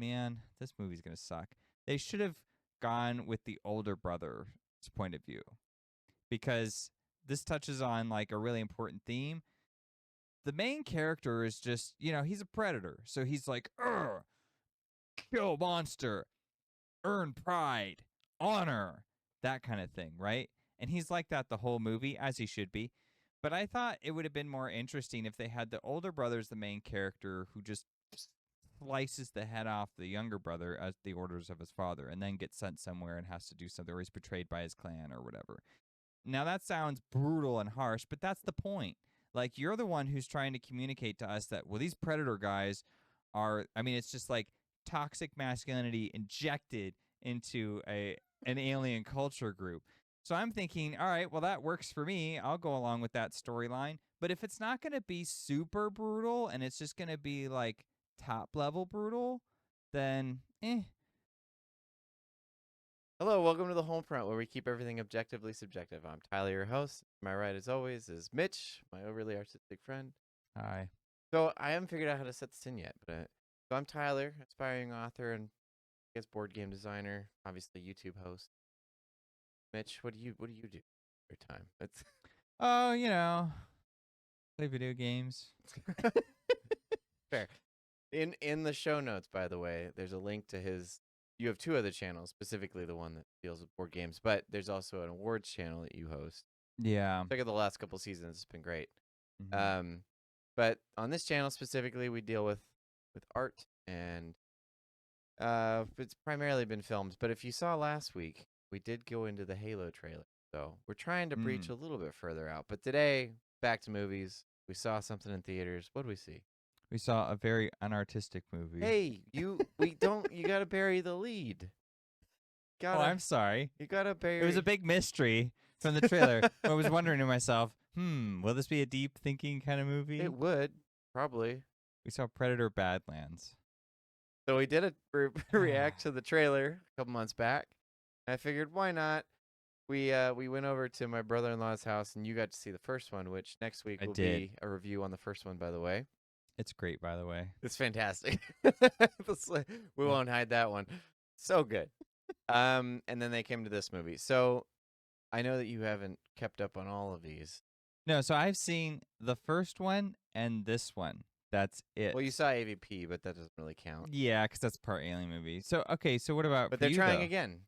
man, this movie's going to suck. They should have gone with the older brother's point of view, because this touches on like a really important theme. The main character is just, he's a predator. So he's like, kill monster, earn pride, honor, that kind of thing, right? And he's like that the whole movie, as he should be. But I thought it would have been more interesting if they had the older brother as the main character who just slices the head off the younger brother at the orders of his father and then gets sent somewhere and has to do something, or he's betrayed by his clan or whatever. Now, that sounds brutal and harsh, but that's the point. Like, you're the one who's trying to communicate to us that, well, these predator guys are, it's just like toxic masculinity injected into an alien culture group. So I'm thinking, all right, well, that works for me. I'll go along with that storyline. But if it's not going to be super brutal and it's just going to be like top level brutal, then Hello, welcome to the HolmFront, where we keep everything objectively subjective. I'm Tyler, your host. To my right, as always, is Mitch, my overly artistic friend. Hi. So I haven't figured out how to set this in yet, but so I'm Tyler, aspiring author and I guess board game designer, obviously YouTube host. Mitch, what do you do for your time? It's play video games. fair. In the show notes, by the way, there's a link to his. You have two other channels, specifically the one that deals with board games, but there's also an awards channel that you host. Yeah. Check out the last couple seasons; it's been great. Mm-hmm. But on this channel specifically, we deal with art, and it's primarily been films. But if you saw last week, we did go into the Halo trailer, so we're trying to breach a little bit further out. But today, back to movies. We saw something in theaters. What did we see? We saw a very unartistic movie. Hey, you gotta bury the lead. I'm sorry. You gotta bury. It was a big mystery from the trailer. I was wondering to myself, will this be a deep thinking kind of movie? It would, probably. We saw Predator Badlands. So we did a react to the trailer a couple months back. I figured, why not? We went over to my brother-in-law's house, and you got to see the first one, which next week will be a review on the first one, by the way. It's great, by the way. It's fantastic. We won't hide that one. So good. And then they came to this movie. So I know that you haven't kept up on all of these. No, so I've seen the first one and this one. That's it. Well, you saw AVP, but that doesn't really count. Yeah, because that's part alien movie. So, okay, so what about But they're trying again.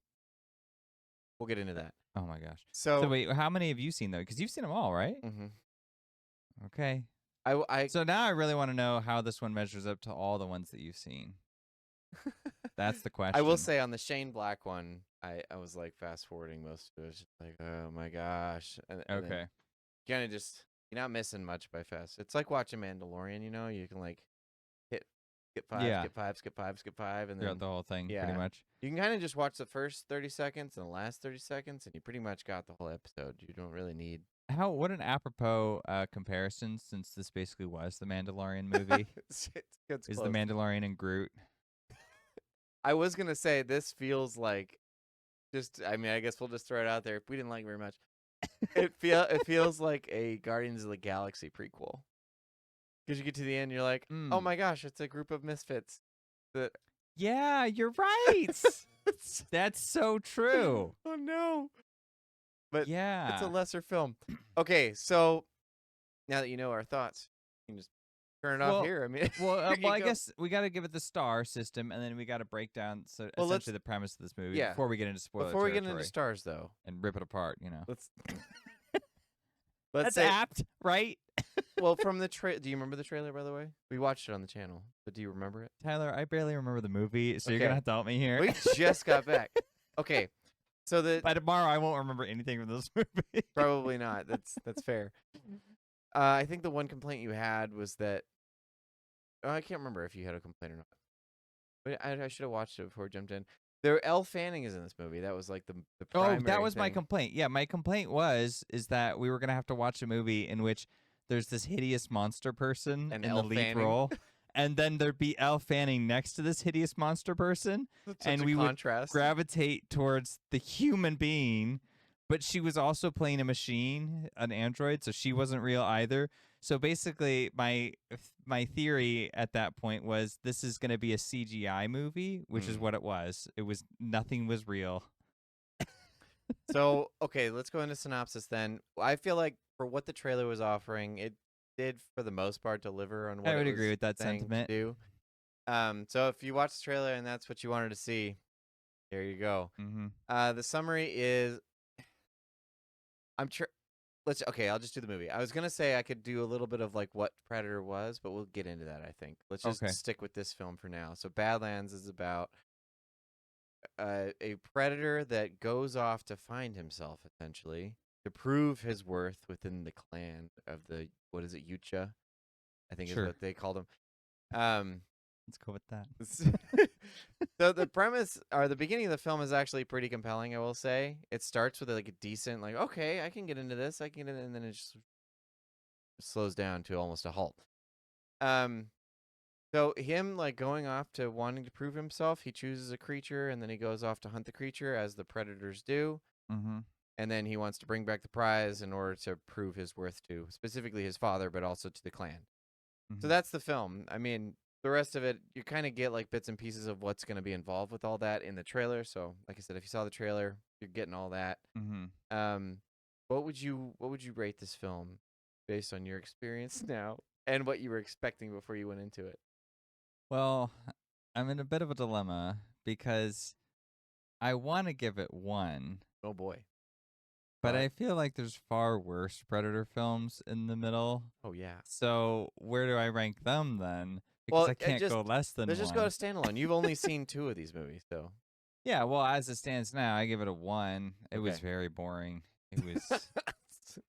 We'll get into that. Oh, my gosh. So wait, how many have you seen, though? Because you've seen them all, right? Mm-hmm. Okay. So now I really want to know how this one measures up to all the ones that you've seen. That's the question. I will say on the Shane Black one, I was like fast forwarding most of it. It was just like, oh my gosh. And okay. Kind of just, you're not missing much by fast. It's like watching Mandalorian, you can like skip 5, skip 5, and throughout the whole thing, pretty much. You can kind of just watch the first 30 seconds and the last 30 seconds, and you pretty much got the whole episode. You don't really need. What an apropos comparison, since this basically was the Mandalorian movie. It's is the Mandalorian and Groot. I was going to say, this feels like I guess we'll just throw it out there. If we didn't like it very much, it feels like a Guardians of the Galaxy prequel. Because you get to the end, you're like, oh my gosh, it's a group of misfits. Yeah, you're right. That's so true. Oh, no. But yeah, it's a lesser film. Okay, so now that you know our thoughts, you can just turn it off here. I guess we got to give it the star system, and then we got to break down essentially the premise of this movie before we get into spoiler territory. Before we get into stars, though, and rip it apart, Let's That's apt, right? Well, from the trailer, do you remember the trailer, by the way? We watched it on the channel, but do you remember it? Tyler, I barely remember the movie, so you're gonna have to help me here. We just got back. Okay. So by tomorrow, I won't remember anything from this movie. Probably not. That's fair. I think the one complaint you had was that I can't remember if you had a complaint or not. But I should have watched it before I jumped in. Elle Fanning is in this movie. That was like the primary that was thing. my complaint. Yeah, my complaint is that we were gonna have to watch a movie in which there's this hideous monster person in the lead role. And then there'd be Elle Fanning next to this hideous monster person, and we would gravitate towards the human being, but she was also playing a machine, an android, so she wasn't real either. So basically, my theory at that point was this is going to be a CGI movie, which is what it was. It was nothing was real. So, okay, let's go into synopsis then. I feel like for what the trailer was offering, it did for the most part deliver on what I would it agree was with that saying to sentiment. do. So if you watch the trailer and that's what you wanted to see, there you go. Mm-hmm. The summary is, I'm sure. I'll just do the movie. I was gonna say I could do a little bit of like what Predator was, but we'll get into that. I think let's just Okay. stick with this film for now. So Badlands is about a predator that goes off to find himself, essentially, to prove his worth within the clan of the, what is it, Yucha? I think is Sure. what they called him. Um, Let's go with that. so the premise or the beginning of the film is actually pretty compelling. I will say it starts with like a decent, like, okay, I can get into this, I can get in, and then it just slows down to almost a halt. So him like going off to wanting to prove himself, he chooses a creature and then he goes off to hunt the creature as the predators do. Mm-hmm. And then he wants to bring back the prize in order to prove his worth to specifically his father, but also to the clan. Mm-hmm. So that's the film. I mean, the rest of it, you kind of get like bits and pieces of what's going to be involved with all that in the trailer. So, like I said, if you saw the trailer, you're getting all that. Mm-hmm. What would you rate this film based on your experience now and what you were expecting before you went into it? Well, I'm in a bit of a dilemma because I want to give it 1, Oh boy. but I feel like there's far worse Predator films in the middle. Oh yeah. So where do I rank them then? Because I can't go less than let's 1. just go to standalone. You've only seen 2 of these movies, so. Yeah, well, as it stands now, I give it a 1. It was Okay. very boring. It was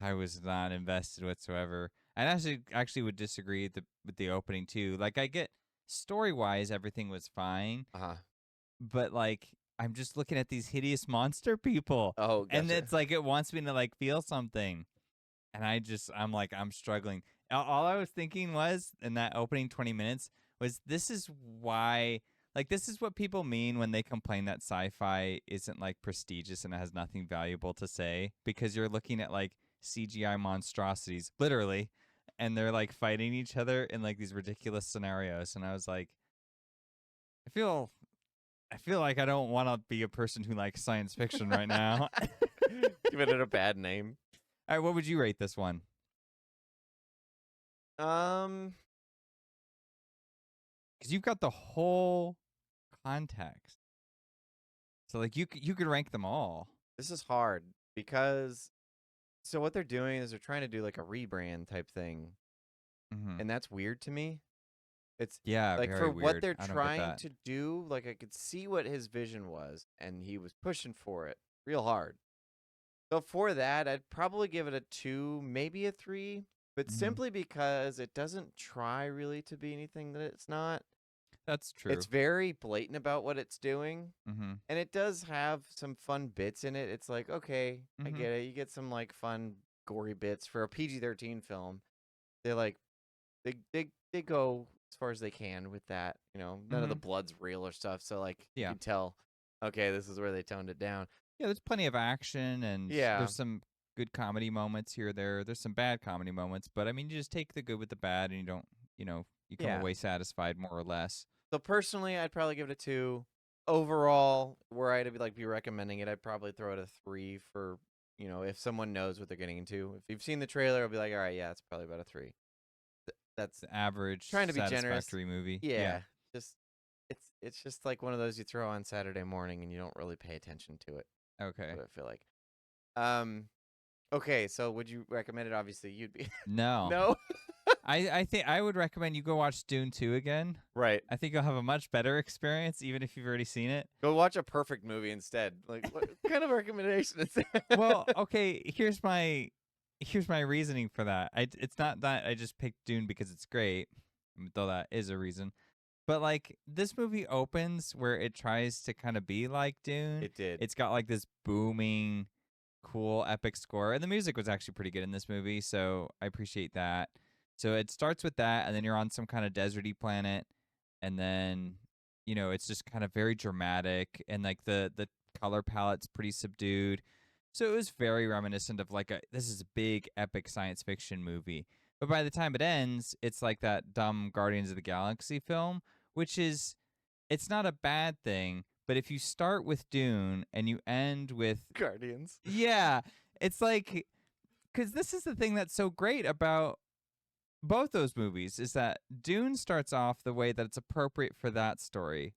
I was not invested whatsoever. And actually would disagree with the opening too. Like I get story-wise everything was fine, but like I'm just looking at these hideous monster people. Oh, And gotcha. it's like it wants me to like feel something. And I'm like I'm struggling. All I was thinking was in that opening 20 minutes was this is why like this is what people mean when they complain that sci-fi isn't like prestigious and it has nothing valuable to say because you're looking at like CGI monstrosities literally and they're like fighting each other in like these ridiculous scenarios and I was like I feel like I don't want to be a person who likes science fiction right now. Giving it a bad name. All right, what would you rate this one? Because you've got the whole context. So like you could rank them all. This is hard because so what they're doing is they're trying to do like a rebrand type thing. Mm-hmm. And that's weird to me. It's like very for weird. what they're I don't get trying that. to do, like I could see what his vision was and he was pushing for it real hard. So for that, I'd probably give it a 2, maybe a 3, but simply because it doesn't try really to be anything that it's not. That's true. It's very blatant about what it's doing. Mm-hmm. And it does have some fun bits in it. It's like, okay, I Mhm. get it. You get some like fun gory bits for a PG-13 film. They're like they go as far as they can with that, you know. None of the blood's real or stuff, so like you can tell, okay, this is where they toned it down. Yeah, there's plenty of action and there's some good comedy moments here or there. There's some bad comedy moments, but I mean you just take the good with the bad and you don't, you come away satisfied more or less. So personally, I'd probably give it a 2. Overall, were I to be recommending it, I'd probably throw it a 3 for, if someone knows what they're getting into. If you've seen the trailer, I'll be like, all right, yeah, it's probably about a 3. That's the average trying to be satisfactory generous. movie. Yeah. Just it's just like one of those you throw on Saturday morning and you don't really pay attention to it. Okay. That's what I feel like. Okay, so would you recommend it? Obviously, you'd be No. No. I think I would recommend you go watch Dune 2 again. Right. I think you'll have a much better experience even if you've already seen it. Go watch a perfect movie instead. Like what kind of recommendation is that? Well, okay, here's my reasoning for that. It's not that I just picked Dune because it's great, though that is a reason. But like this movie opens where it tries to kind of be like Dune. It did. It's got like this booming, cool, epic score, and the music was actually pretty good in this movie, so I appreciate that. So it starts with that, and then you're on some kind of deserty planet, and then it's just kind of very dramatic, and like the color palette's pretty subdued. So it was very reminiscent of like this is a big epic science fiction movie. But by the time it ends, it's like that dumb Guardians of the Galaxy film, which is it's not a bad thing, but if you start with Dune and you end with Guardians. yeah, it's like cuz this is the thing that's so great about both those movies is that Dune starts off the way that it's appropriate for that story,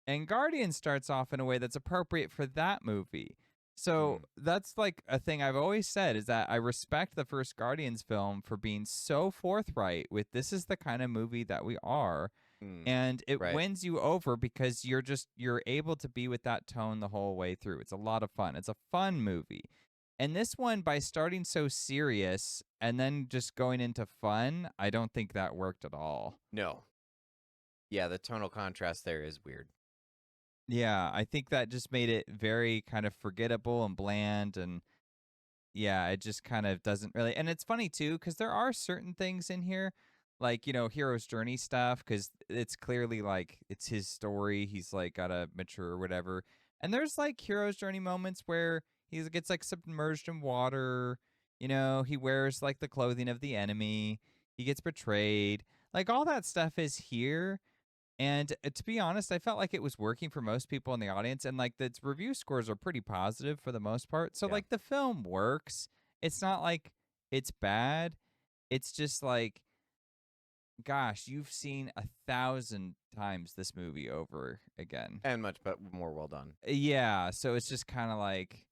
and Guardian starts off in a way that's appropriate for that movie. So that's like a thing I've always said is that I respect the first Guardians film for being so forthright with this is the kind of movie that we are. And it Right. wins you over because you're able to be with that tone the whole way through. It's a lot of fun. It's a fun movie. And this one, by starting so serious and then just going into fun, I don't think that worked at all. No. Yeah, the tonal contrast there is weird. Yeah, I think that just made it very kind of forgettable and bland. And yeah, it just kind of doesn't really. And it's funny too, because there are certain things in here, like, hero's journey stuff, because it's clearly like it's his story. He's like got to mature or whatever. And there's like hero's journey moments where he gets like submerged in water. He wears like the clothing of the enemy. He gets betrayed. Like all that stuff is here. And to be honest, I felt like it was working for most people in the audience, and like the review scores are pretty positive for the most part. So Yeah. like the film works. It's not like it's bad. It's just like, gosh, you've seen 1,000 times this movie over again. And much but more well done. Yeah, so it's just kind of like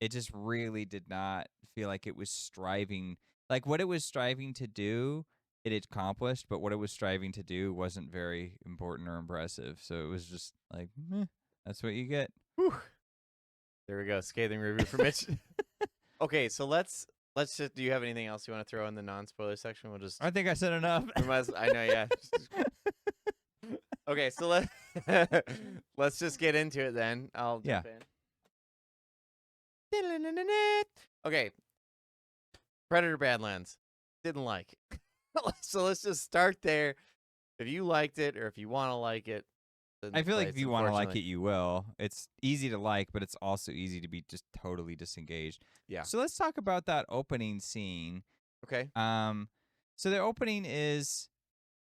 it just really did not feel like it was striving like what it was striving to do it accomplished, but what it was striving to do wasn't very important or impressive. So it was just like, meh, that's what you get. Whew. There we go. Scathing review for Mitch. Okay, so let's just. Do you have anything else you want to throw in the non-spoiler section? We'll just. I think I said enough. I know, yeah. Okay, so let's just get into it then. I'll jump in. Okay, Predator Badlands. Didn't like it. So let's just start there. If you liked it or if you want to like it, I feel like if you want to like it, you will. It's easy to like, but it's also easy to be just totally disengaged. Yeah. So let's talk about that opening scene. Okay. So the opening is,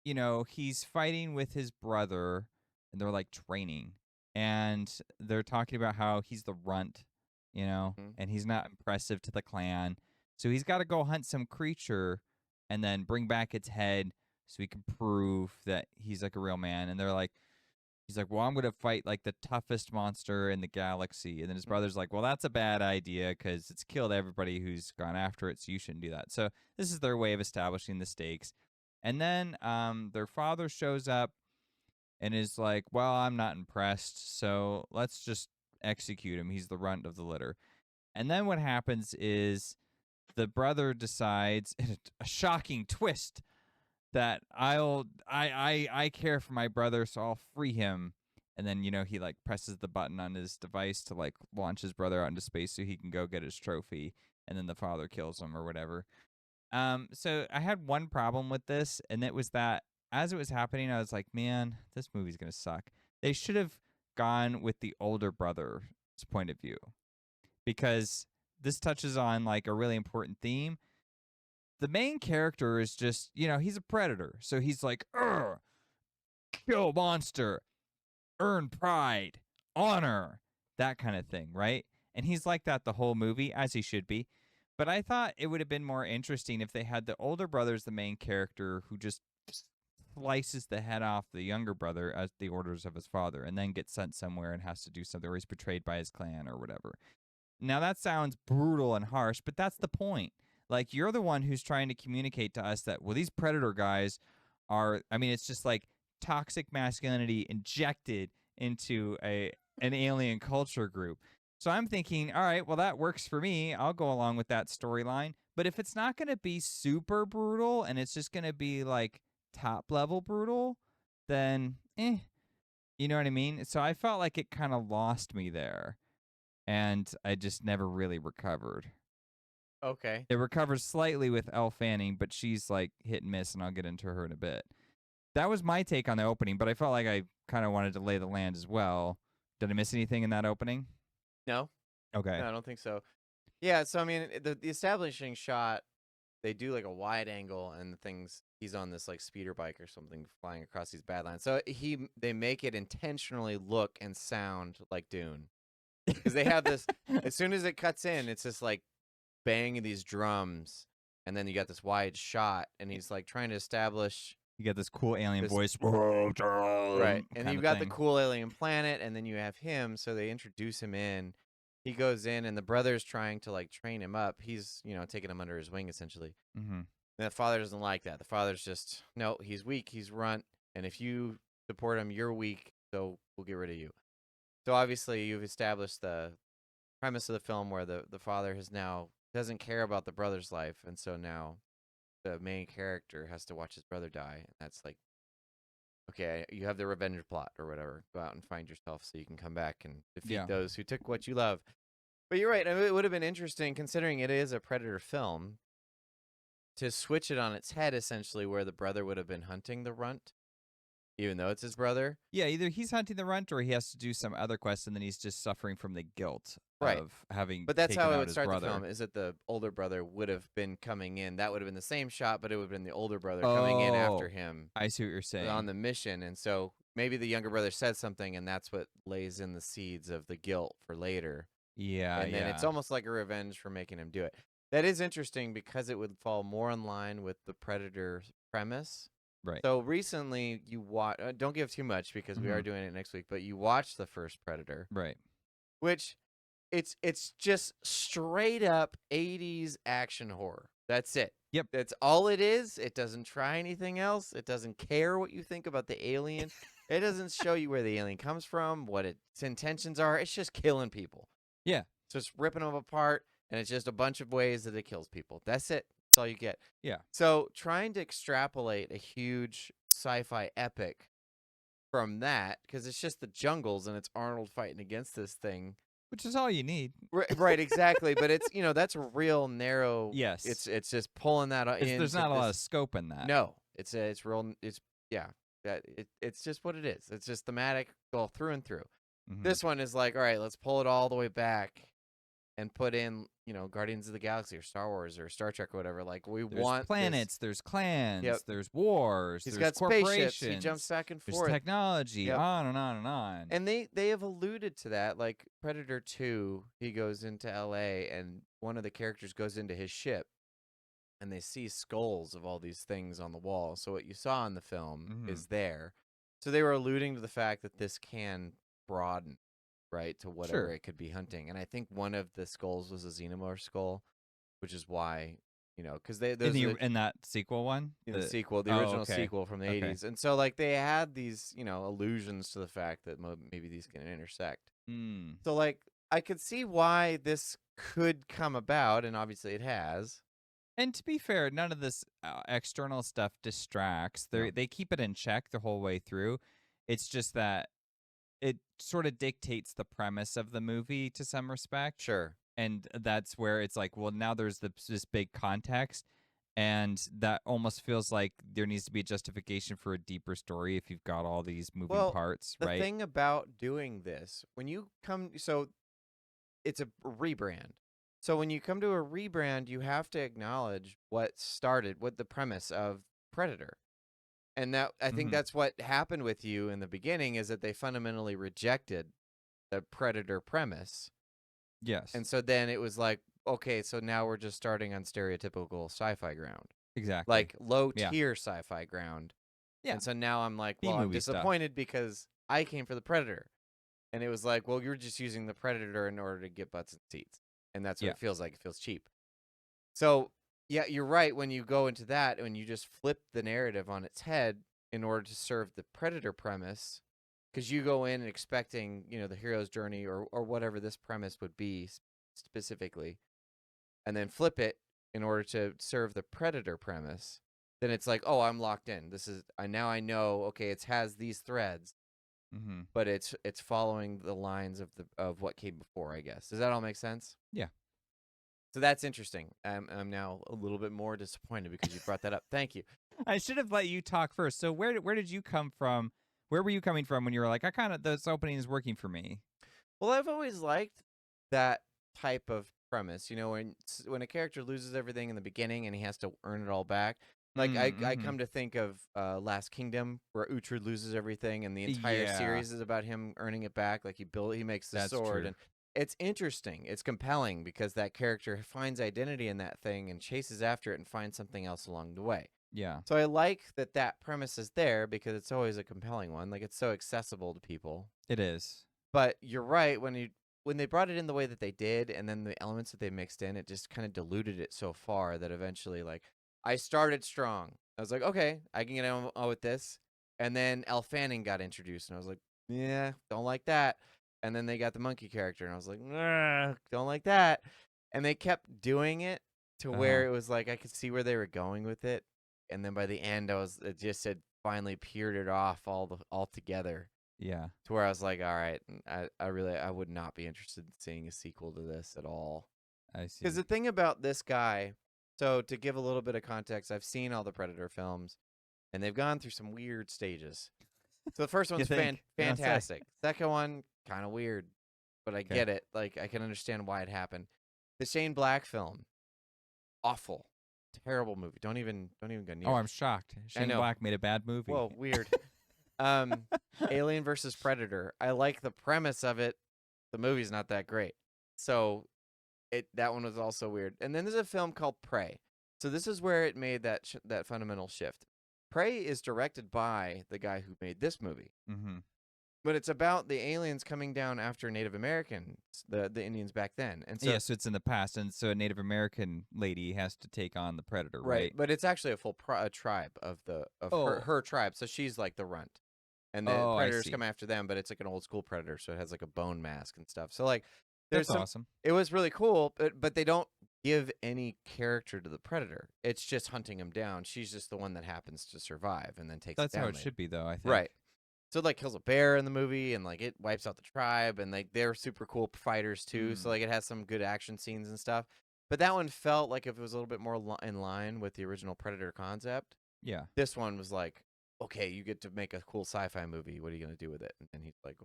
he's fighting with his brother, and they're like training, and they're talking about how he's the runt, and he's not impressive to the clan. So he's got to go hunt some creature and then bring back its head so he can prove that he's like a real man. And he's like, well, I'm going to fight like the toughest monster in the galaxy. And then his brother's like, well, that's a bad idea because it's killed everybody who's gone after it, so you shouldn't do that. So this is their way of establishing the stakes. And then their father shows up and is like, well, I'm not impressed, so let's just execute him. He's the runt of the litter. And then what happens is the brother decides, in a shocking twist, that I care for my brother, so I'll free him. And then, he like presses the button on his device to like launch his brother out into space so he can go get his trophy. And then the father kills him or whatever. So I had one problem with this, and it was that as it was happening, I was like, man, this movie's gonna suck. They should have gone with the older brother's point of view, because this touches on like a really important theme. The main character is just, he's a predator. So he's like, kill monster, earn pride, honor, that kind of thing, right? And he's like that the whole movie, as he should be. But I thought it would have been more interesting if they had the older brother as the main character who just slices the head off the younger brother at the orders of his father and then gets sent somewhere and has to do something, or he's betrayed by his clan or whatever. Now that sounds brutal and harsh, but that's the point. Like, you're the one who's trying to communicate to us that, well, these predator guys are, it's just like toxic masculinity injected into an alien culture group. So I'm thinking, all right, well, that works for me. I'll go along with that storyline. But if it's not going to be super brutal and it's just going to be like top level brutal, then you know what I mean? So I felt like it kind of lost me there, and I just never really recovered. Okay. It recovers slightly with Elle Fanning, but she's like hit and miss, and I'll get into her in a bit. That was my take on the opening, but I felt like I kind of wanted to lay the land as well. Did I miss anything in that opening? No. Okay. No, I don't think so. Yeah, so the establishing shot they do like a wide angle, and the things he's on this like speeder bike or something flying across these Badlands. So they make it intentionally look and sound like Dune, because they have this. As soon as it cuts in, it's just like banging these drums, and then you got this wide shot, and he's like trying to establish. You get this cool alien voice, right? And you've got the thing. cool alien planet, and then you have him. So they introduce him in. He goes in, and the brother's trying to like train him up. He's taking him under his wing essentially. Mm-hmm. And the father doesn't like that. The father's just no. He's weak. He's runt, and if you support him, you're weak. So we'll get rid of you. So obviously, you've established the premise of the film where the father has now doesn't care about the brother's life, and so now the main character has to watch his brother die, and that's like, okay, you have the revenge plot or whatever. Go out and find yourself so you can come back and defeat those who took what you love. But you're right. I mean, it would have been interesting, considering it is a Predator film, to switch it on its head, essentially, where the brother would have been hunting the runt, even though it's his brother. Yeah, either he's hunting the runt or he has to do some other quest, and then he's just suffering from the guilt of having. But that's taken how it out would his start brother. the film, is that the older brother would have been coming in. That would have been the same shot, but it would have been the older brother coming in after him. I see what you're saying. On the mission. And so maybe the younger brother said something, and that's what lays in the seeds of the guilt for later. Yeah, and then it's almost like a revenge for making him do it. That is interesting because it would fall more in line with the Predator premise. Right. So recently you watch. Don't give too much because we are doing it next week. But you watched the first Predator, right? Which it's just straight up 80s action horror. That's it. Yep. That's all it is. It doesn't try anything else. It doesn't care what you think about the alien. It doesn't show you where the alien comes from, what its intentions are. It's just killing people. Yeah. So it's ripping them apart, and it's just a bunch of ways that it kills people. That's it. That's all you get. Yeah. So trying to extrapolate a huge sci-fi epic from that, because it's just the jungles and it's Arnold fighting against this thing. Which is all you need. Right, exactly. But it's, that's a real narrow. Yes. It's just pulling that in. There's not a lot of scope in that. No. It's real. It's just what it is. It's just thematic all through and through. Mm-hmm. This one is like, all right, let's pull it all the way back and put in, Guardians of the Galaxy or Star Wars or Star Trek or whatever. Like, there's want planets, there's clans, there's wars, He's there's got corporations. spaceships. He jumps back and forth. There's technology, on and on and on. And they have alluded to that. Like Predator 2, he goes into LA and one of the characters goes into his ship and they see skulls of all these things on the wall. So what you saw in the film is there. So they were alluding to the fact that this can broaden, right, to whatever it could be hunting. And I think one of the skulls was a xenomorph skull, which is why, because in that sequel one, the sequel, the original sequel from the 80s. And so like they had these, allusions to the fact that maybe these can intersect. So like I could see why this could come about, and obviously it has. And to be fair, none of this external stuff distracts. They keep it in check the whole way through. It's just that it sort of dictates the premise of the movie to some respect. Sure. And that's where it's like, well, now there's this big context, and that almost feels like there needs to be a justification for a deeper story if you've got all these moving parts, right? The thing about doing this, when you come, so it's a rebrand. So when you come to a rebrand, you have to acknowledge what the premise of Predator. And that I think that's what happened with you in the beginning, is that they fundamentally rejected the Predator premise. Yes. And so then it was like, okay, so now we're just starting on stereotypical sci-fi ground. Exactly. Like low-tier sci-fi ground. Yeah. And so now I'm like, well, I'm disappointed because I came for the Predator. And it was like, well, you're just using the Predator in order to get butts and seats. And that's what it feels like. It feels cheap. So, yeah, you're right. When you go into that, when you just flip the narrative on its head in order to serve the Predator premise, because you go in expecting, the hero's journey or whatever this premise would be specifically, and then flip it in order to serve the Predator premise, then it's like, oh, I'm locked in. Now I know, okay, it has these threads, but it's following the lines of what came before, I guess. Does that all make sense? Yeah. So that's interesting. I'm now a little bit more disappointed because you brought that up. Thank you. I should have let you talk first. So where did you come from? Where were you coming from when you were like, this opening is working for me? Well, I've always liked that type of premise. You know, when a character loses everything in the beginning and he has to earn it all back. Like I come to think of Last Kingdom, where Uhtred loses everything, and the entire Yeah, series is about him earning it back. Like he makes the that's sword, true. and it's interesting. It's compelling because that character finds identity in that thing and chases after it and finds something else along the way. Yeah, So I like that premise is there because it's always a compelling one. Like it's so accessible to people. it is. But you're right, when they brought it in the way that they did, and then the elements that they mixed in, it just kind of diluted it so far that eventually, like, I started strong. I was like, okay, I can get on with this. And then Elle Fanning got introduced, and I was like, yeah, don't like that. And then they got the monkey character, and I was like, nah, don't like that. And they kept doing it to where it was like I could see where they were going with it. And then by the end, it just had finally peered it off all together Yeah, to where I was like, all right, I would not be interested in seeing a sequel to this at all. I see. Because the thing about this guy, so to give a little bit of context, I've seen all the Predator films, and they've gone through some weird stages. So the first one's think? You don't say. fantastic. Second one, kind of weird, but I 'Kay. get it. Like I can understand why it happened. The Shane Black film, awful, terrible movie. Don't even go near. Oh, I'm shocked. Shane know. Black made a bad movie. Whoa, weird. Alien versus Predator. I like the premise of it. The movie's not that great. So that one was also weird. And then there's a film called Prey. So this is where it made that fundamental shift. Prey is directed by the guy who made this movie. Mm-hmm. But it's about the aliens coming down after Native Americans, the Indians back then. And so, Yeah, so it's in the past, and so a Native American lady has to take on the predator, right? But it's actually a full tribe of her tribe. So she's like the runt. And the predators come after them, but it's like an old school predator, so it has like a bone mask and stuff. So like That's awesome. It was really cool, but they don't give any character to the predator. It's just hunting him down. She's just the one that happens to survive and then takes That's it down how it later. should be, though, I think. Right. So it like kills a bear in the movie, and like it wipes out the tribe, and like they're super cool fighters too. So like it has some good action scenes and stuff. But that one felt like if it was a little bit more in line with the original Predator concept. Yeah. This one was like, okay, you get to make a cool sci-fi movie. What are you gonna do with it? And he's like,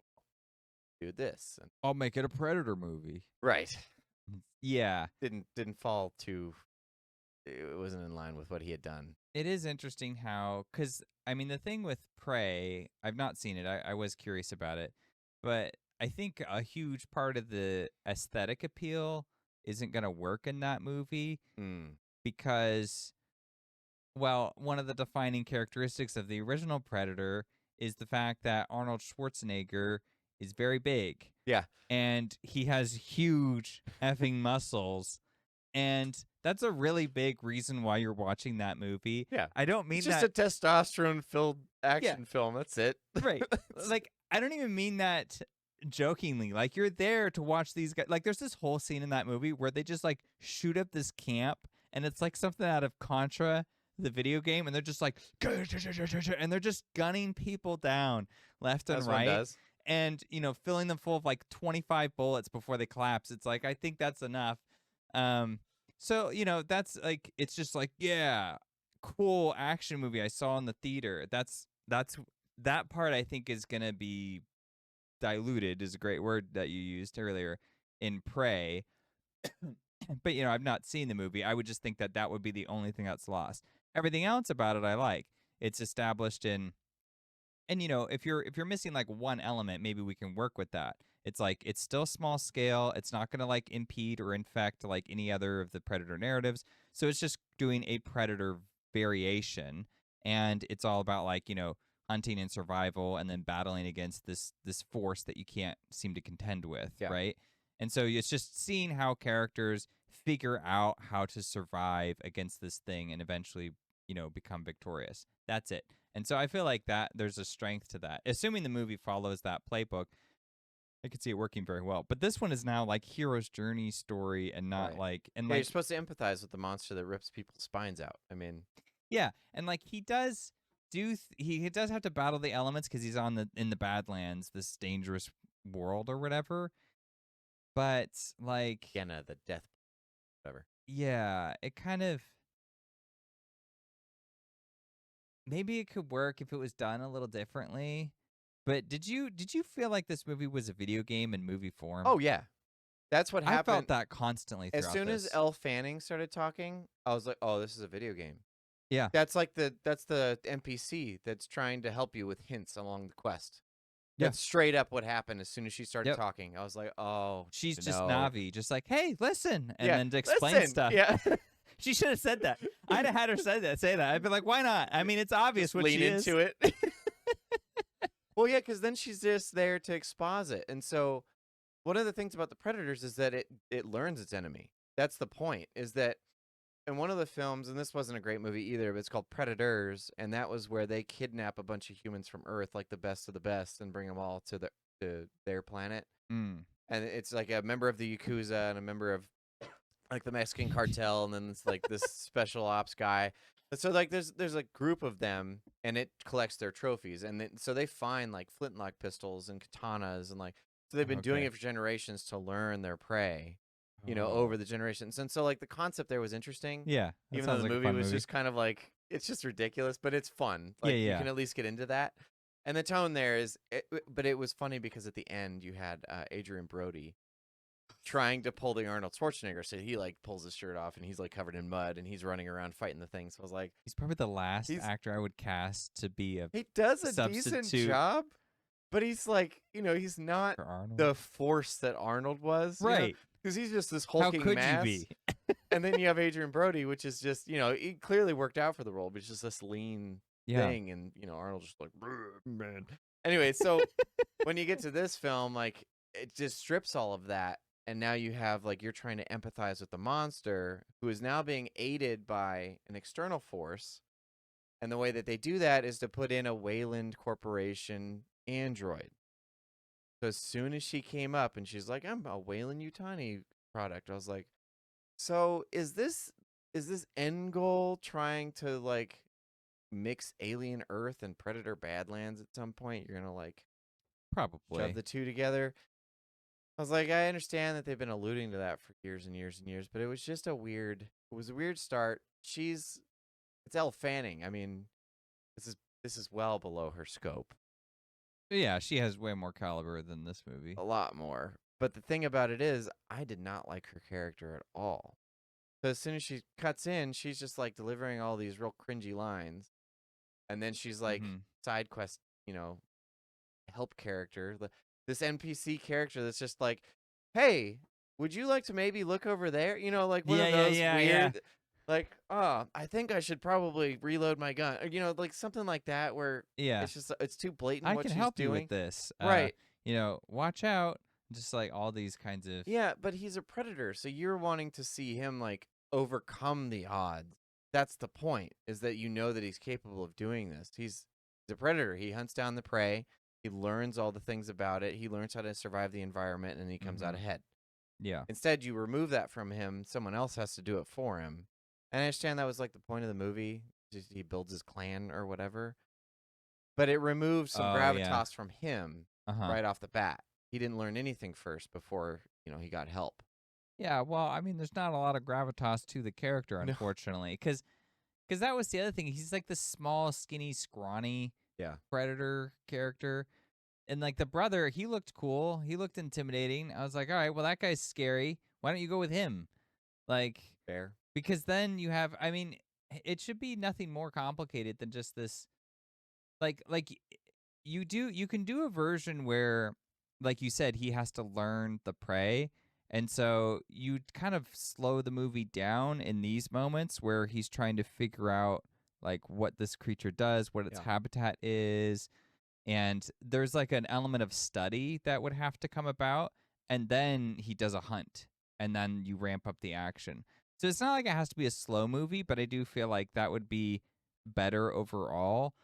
do this. And I'll make it a predator movie. right. Yeah. Didn't fall too. It wasn't in line with what he had done. It is interesting how, because, I mean, the thing with Prey, I've not seen it. I was curious about it. But I think a huge part of the aesthetic appeal isn't going to work in that movie because, well, one of the defining characteristics of the original Predator is the fact that Arnold Schwarzenegger is very big. Yeah. And he has huge effing muscles. And that's a really big reason why you're watching that movie. Yeah. I don't mean it's just that. a testosterone-filled action film. That's it. Right. Like, I don't even mean that jokingly. Like, you're there to watch these guys. Like, there's this whole scene in that movie where they just, like, shoot up this camp, and it's like something out of Contra, the video game, and they're just like, and they're just gunning people down left and right. Does. And, you know, filling them full of, like, 25 bullets before they collapse. It's like, I think that's enough. So, you know, that's like, it's just like, yeah, cool action movie I saw in the theater. That part I think is going to be diluted, is a great word that you used earlier, in Prey. But, you know, I've not seen the movie. I would just think that would be the only thing that's lost. Everything else about it I like. It's established in, and, you know, if you're missing like one element, maybe we can work with that. It's like, it's still small scale. It's not going to like impede or infect like any other of the Predator narratives. So it's just doing a Predator variation. And it's all about like, you know, hunting and survival and then battling against this force that you can't seem to contend with. Yeah. Right. And so it's just seeing how characters figure out how to survive against this thing and eventually, you know, become victorious. That's it. And so I feel like that there's a strength to that. Assuming the movie follows that playbook, I could see it working very well. But this one is now like hero's journey story and not like, and yeah, like, you're supposed to empathize with the monster that rips people's spines out. I mean, yeah, and like he does he does have to battle the elements because he's in the Badlands, this dangerous world or whatever. But like, Yenna, the death, whatever. Yeah, it kind of, maybe it could work if it was done a little differently. But did you feel like this movie was a video game in movie form? Oh yeah, That's what I happened. felt that constantly As throughout soon as this. Elle Fanning started talking, I was like, "Oh, this is a video game." Yeah. That's the NPC that's trying to help you with hints along the quest. Yeah. That's straight up what happened as soon as she started Yep. talking. I was like, "Oh, She's just no." Navi, just like, hey, listen, and Yeah, then to explain listen. stuff. Yeah. She should have said that. I'd have had her say that. I'd be like, why not? I mean, it's obvious Just what lean she is. into it. Well, yeah, because then she's just there to exposit. And so one of the things about the Predators is that it learns its enemy. That's the point, is that in one of the films, and this wasn't a great movie either, but it's called Predators, and that was where they kidnap a bunch of humans from Earth, like the best of the best, and bring them all to their planet. Mm. And it's like a member of the Yakuza and a member of like the Mexican cartel, and then it's like this special ops guy. So like there's a group of them, and it collects their trophies, and so they find like flintlock pistols and katanas, and like so they've been doing Okay. it for generations to learn their prey, Oh. over the generations. And so like the concept there was interesting, Yeah. That even though sounds the like a movie fun was movie. just kind of like it's just ridiculous, but it's fun. Like Yeah. you can at least get into that. And the tone there is, but it was funny because at the end you had Adrian Brody trying to pull the Arnold Schwarzenegger. So he like pulls his shirt off and he's like covered in mud and he's running around fighting the thing. So I was like, He's probably the last He's- actor I would cast to be a he does a decent substitute job, but he's like, he's not for Arnold. the force that Arnold was. Right. Because he's just this How hulking could mass. you be? And then you have Adrian Brody, which is just, he clearly worked out for the role, but it's just this lean Yeah. thing. And, Arnold's just like, man. Anyway, so when you get to this film, like, it just strips all of that. And now you have, like, you're trying to empathize with the monster who is now being aided by an external force. And the way that they do that is to put in a Wayland Corporation android. So as soon as she came up and she's like, I'm a Wayland Yutani product, I was like, so is this end goal trying to like mix Alien Earth and Predator Badlands at some point? You're gonna like Probably. shove the two together. I was like, I understand that they've been alluding to that for years and years and years, but it was just a weird start. It's Elle Fanning. I mean, this is well below her scope. Yeah, she has way more caliber than this movie. A lot more. But the thing about it is, I did not like her character at all. So as soon as she cuts in, she's just like delivering all these real cringy lines. And then she's like side quest, help character. This NPC character that's just like, hey, would you like to maybe look over there? Like one of those weird, like, oh, I think I should probably reload my gun. Or, like something like that where it's just, it's too blatant I what can she's help doing. you with this. Right. Watch out. Just like all these kinds of. Yeah, but he's a predator, so you're wanting to see him like overcome the odds. That's the point, is that that he's capable of doing this. He's a predator. He hunts down the prey. He learns all the things about it. He learns how to survive the environment, and he comes out ahead. Yeah. Instead, you remove that from him. Someone else has to do it for him. And I understand that was like the point of the movie. Just he builds his clan or whatever. But it removes some gravitas from him right off the bat. He didn't learn anything first before, he got help. Yeah, well, I mean, there's not a lot of gravitas to the character, unfortunately, because that was the other thing. He's like this small, skinny, scrawny predator character. And like the brother, he looked cool. He looked intimidating. I was like, all right, well, that guy's scary. Why don't you go with him? Like, fair. Because then you have, I mean, it should be nothing more complicated than just this. Like you can do a version where, like you said, he has to learn the prey. And so you kind of slow the movie down in these moments where he's trying to figure out like what this creature does, what its habitat is. And there's like an element of study that would have to come about. And then he does a hunt and then you ramp up the action. So it's not like it has to be a slow movie, but I do feel like that would be better overall.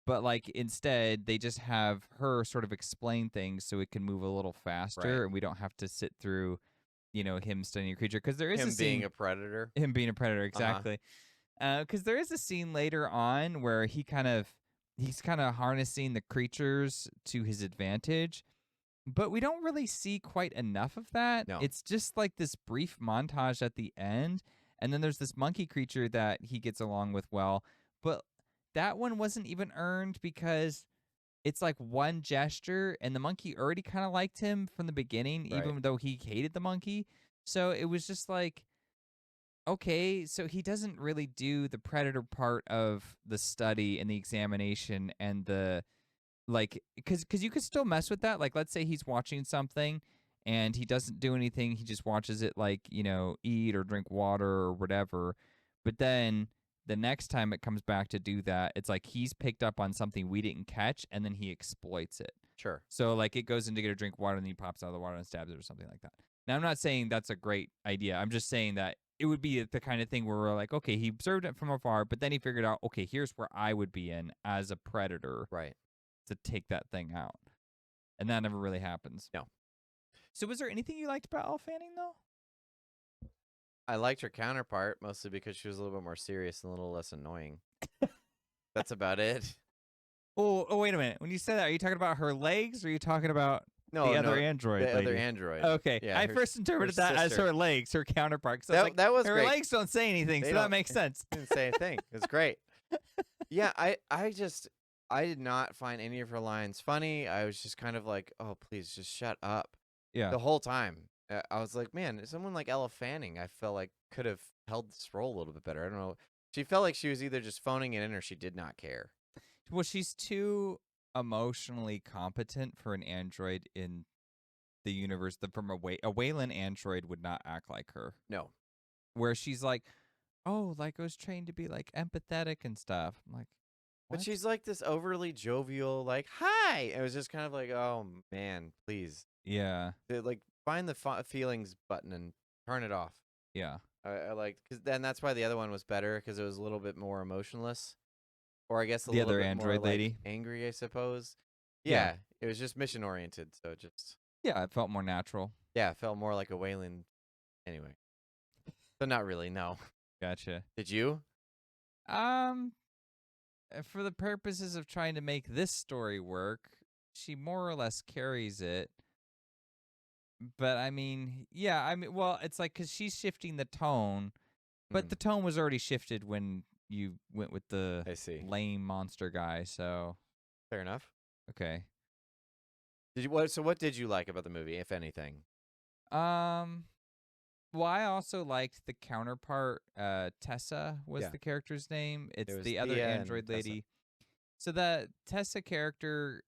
But like instead, they just have her sort of explain things so it can move a little faster, and we don't have to sit through, him studying a creature. Because there is him a scene, being a predator. Him being a predator, exactly. Because there is a scene later on where he's kind of harnessing the creatures to his advantage, but we don't really see quite enough of that. No. It's just like this brief montage at the end, and then there's this monkey creature that he gets along with well, but that one wasn't even earned because it's like one gesture, and the monkey already kind of liked him from the beginning, Right. even though he hated the monkey. So it was just like, okay, so he doesn't really do the predator part of the study and the examination and the like, because you could still mess with that. Like, let's say he's watching something and he doesn't do anything, he just watches it, like, eat or drink water or whatever. But then the next time it comes back to do that, it's like he's picked up on something we didn't catch, and then he exploits it. Sure. So, like, it goes in to get a drink of water, and then he pops out of the water and stabs it or something like that. Now, I'm not saying that's a great idea. I'm just saying that it would be the kind of thing where we're like, okay, he observed it from afar, but then he figured out, okay, here's where I would be in as a predator Right. to take that thing out. And that never really happens. No. So was there anything you liked about Elle Fanning, though? I liked her counterpart mostly because she was a little bit more serious and a little less annoying. That's about it. Oh, wait a minute. When you say that, are you talking about her legs, or are you talking about the other android the lady? other android. Okay. Yeah, I first interpreted that as sister. her legs, her counterpart. 'Cause I was like, That was her great. legs don't say anything, They so that don't- makes sense. Didn't say anything. It's great. Yeah, I did not find any of her lines funny. I was just kind of like, oh, please, just shut up. Yeah. The whole time. I was like, man, someone like Elle Fanning, I felt like could have held this role a little bit better. I don't know. She felt like she was either just phoning it in or she did not care. Well, she's too emotionally competent for an android in the universe. A Wayland android would not act like her. No. Where she's like, oh, like I was trained to be like empathetic and stuff. I'm like, what? But she's like this overly jovial, like, hi. It was just kind of like, oh, man, please. Yeah. Like, find the feelings button and turn it off. Yeah. I liked, because then that's why the other one was better, because it was a little bit more emotionless. Or I guess a The little other bit android more, lady? like, angry, I suppose. Yeah. Yeah, it was just mission oriented, so just Yeah, it felt more natural. it felt more like a Wayland. Anyway, so not really. No. Gotcha. Did you? For the purposes of trying to make this story work, she more or less carries it. But I mean, yeah, well, it's like, because she's shifting the tone, but the tone was already shifted when you went with the I see. lame monster guy. So Fair enough. okay. Did you? So what did you like about the movie, if anything? Well, I also liked the counterpart. Tessa was Yeah. the character's name. It's was the other Thea and android Tessa. lady. So the Tessa character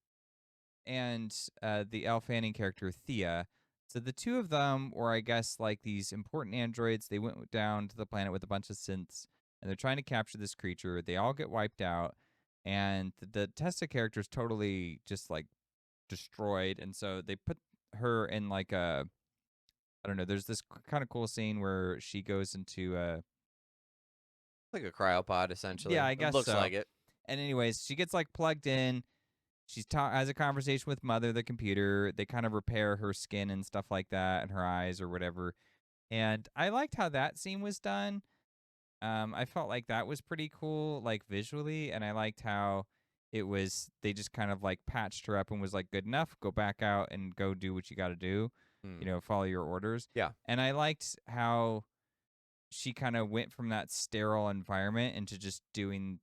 and the Elle Fanning character, Thea. So the two of them were, I guess, like these important androids. They went down to the planet with a bunch of synths, and they're trying to capture this creature. They all get wiped out, and the Tessa character is totally just like destroyed. And so they put her in like a, I don't know. There's this kind of cool scene where she goes into Like a cryopod, essentially. Yeah, I guess it looks so. like it. And anyways, she gets like plugged in. She has a conversation with Mother, the computer. They kind of repair her skin and stuff like that, and her eyes or whatever. And I liked how that scene was done. I felt like that was pretty cool, like visually, and I liked how it was. They just kind of like patched her up and was like, good enough. Go back out and go do what you got to do. Follow your orders. Yeah. And I liked how she kind of went from that sterile environment into just doing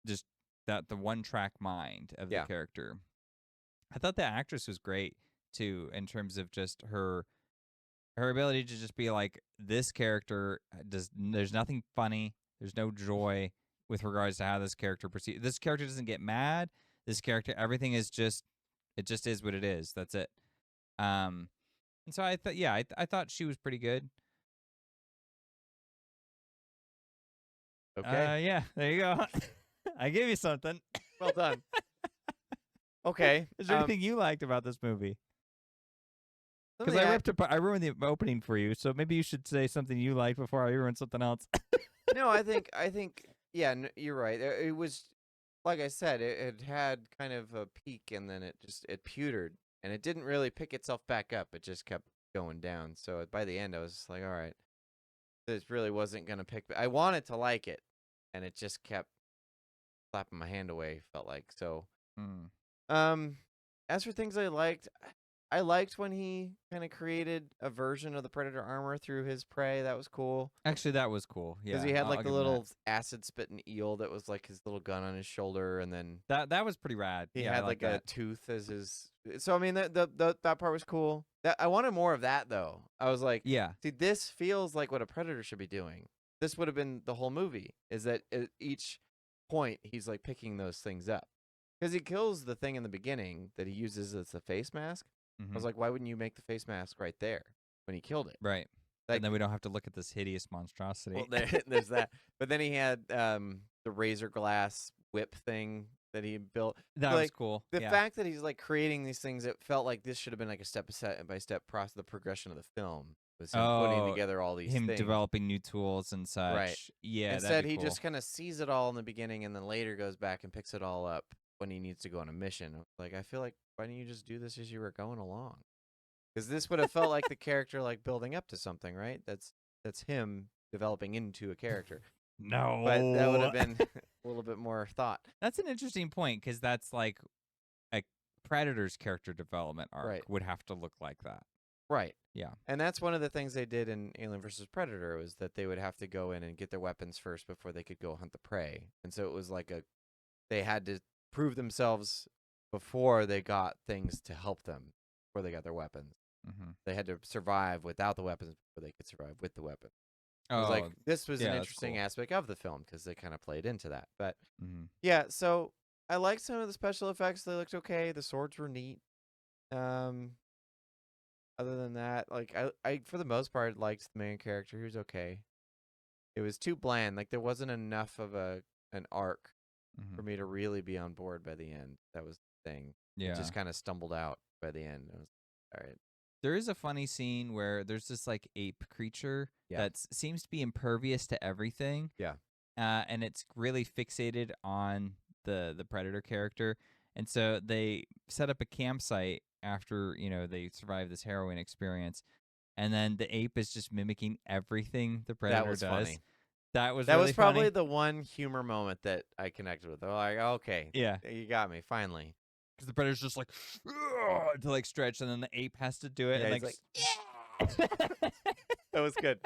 just the one-track mind of the character. I thought the actress was great too, in terms of just her ability to just be like, this character there's nothing funny, there's no joy with regards to how this character proceeds. This character doesn't get mad. This character, everything is just, it just is what it is. That's it. And so I thought, I thought she was pretty good. Okay. Yeah, there you go. I gave you something. Well done. Okay. Is there anything you liked about this movie? Because something I ruined the opening for you, so maybe you should say something you liked before I ruin something else. No, I think, yeah, you're right. It was, like I said, it had kind of a peak, and then it pewtered, and it didn't really pick itself back up. It just kept going down. So by the end, I was just like, all right, this really wasn't gonna pick. I wanted to like it, and it just kept slapping my hand away. Felt like so. As for things I liked, I liked when he kind of created a version of the Predator armor through his prey. That was cool. Actually, that was cool. Yeah, Because he had I'll like the give him that. little acid spitting eel that was like his little gun on his shoulder, and then That was pretty rad. he Yeah, I had like like a that. tooth as his. So I mean, that part was cool. I wanted more of that though. I was like, Yeah, see, this feels like what a Predator should be doing. This would have been the whole movie. Is that at each point he's like picking those things up, because he kills the thing in the beginning that he uses as a face mask. I was like, why wouldn't you make the face mask right there when he killed it? right. Like, And then we don't have to look at this hideous monstrosity. well, there's that. But then he had the razor glass whip thing that he built. That like, was cool. The Yeah. fact that he's like creating these things, it felt like this should have been like a step by step process, the progression of the film was him putting together all these him things. developing new tools and such. Right. Yeah. Instead, that'd be he cool. just kind of sees it all in the beginning and then later goes back and picks it all up when he needs to go on a mission. Like, I feel like, why didn't you just do this as you were going along? Because this would have felt like the character like building up to something, right? That's him developing into a character. No, But that would have been a little bit more thought. That's an interesting point because that's like a Predator's character development arc would have to look like that. Right. Yeah. And that's one of the things they did in Alien vs. Predator was that they would have to go in and get their weapons first before they could go hunt the prey. And so it was like they had to prove themselves before they got things to help them, before they got their weapons. Mm-hmm. They had to survive without the weapons before they could survive with the weapon. It Oh, was like, this was an that's interesting cool. aspect of the film because they kind of played into that. But Mm-hmm. yeah, so I liked some of the special effects. They looked okay. The swords were neat. Other than that, like I for the most part liked the main character. He was okay. It was too bland. Like there wasn't enough of an arc for me to really be on board by the end. That was the thing. Yeah. It just kind of stumbled out by the end. I was all right. There is a funny scene where there's this like ape creature Yeah. that seems to be impervious to everything. Yeah. And it's really fixated on the Predator character. And so they set up a campsite after, they survive this heroin experience. And then the ape is just mimicking everything the Predator That was does. funny. That was That really was probably funny. the one humor moment that I connected with. I'm like, okay, Yeah. you got me finally. Because the Predator's just like, "Ugh," to like stretch, and then the ape has to do it. Yeah, and he's like, like, that was good.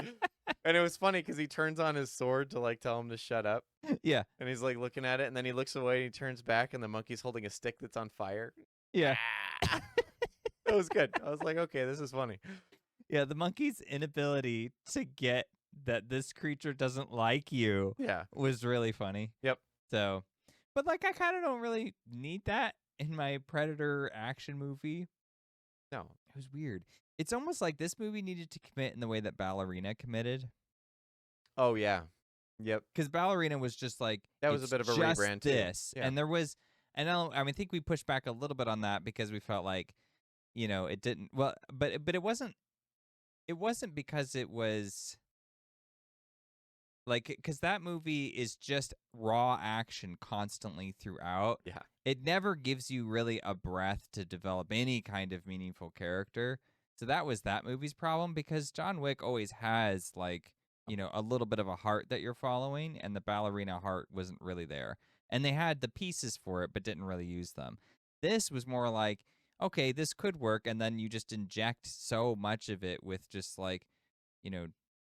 And it was funny because he turns on his sword to like tell him to shut up. yeah. And he's like looking at it, and then he looks away and he turns back, and the monkey's holding a stick that's on fire. Yeah. That was good. I was like, okay, this is funny. Yeah, the monkey's inability to get that this creature doesn't like you Yeah. was really funny. Yep. So, but like, I kind of don't really need that in my Predator action movie. No. It was weird. It's almost like this movie needed to commit in the way that Ballerina committed. Oh yeah. Yep. Because Ballerina was just like, That was a "It's bit of a just rebrand, too." this. Yeah. And there was, and I think we pushed back a little bit on that because we felt like, it didn't, well, but it wasn't because it was like, because that movie is just raw action constantly throughout. Yeah. It never gives you really a breath to develop any kind of meaningful character. So that was that movie's problem, because John Wick always has like, a little bit of a heart that you're following, and the Ballerina heart wasn't really there. And they had the pieces for it, but didn't really use them. This was more like, okay, this could work, and then you just inject so much of it with just like,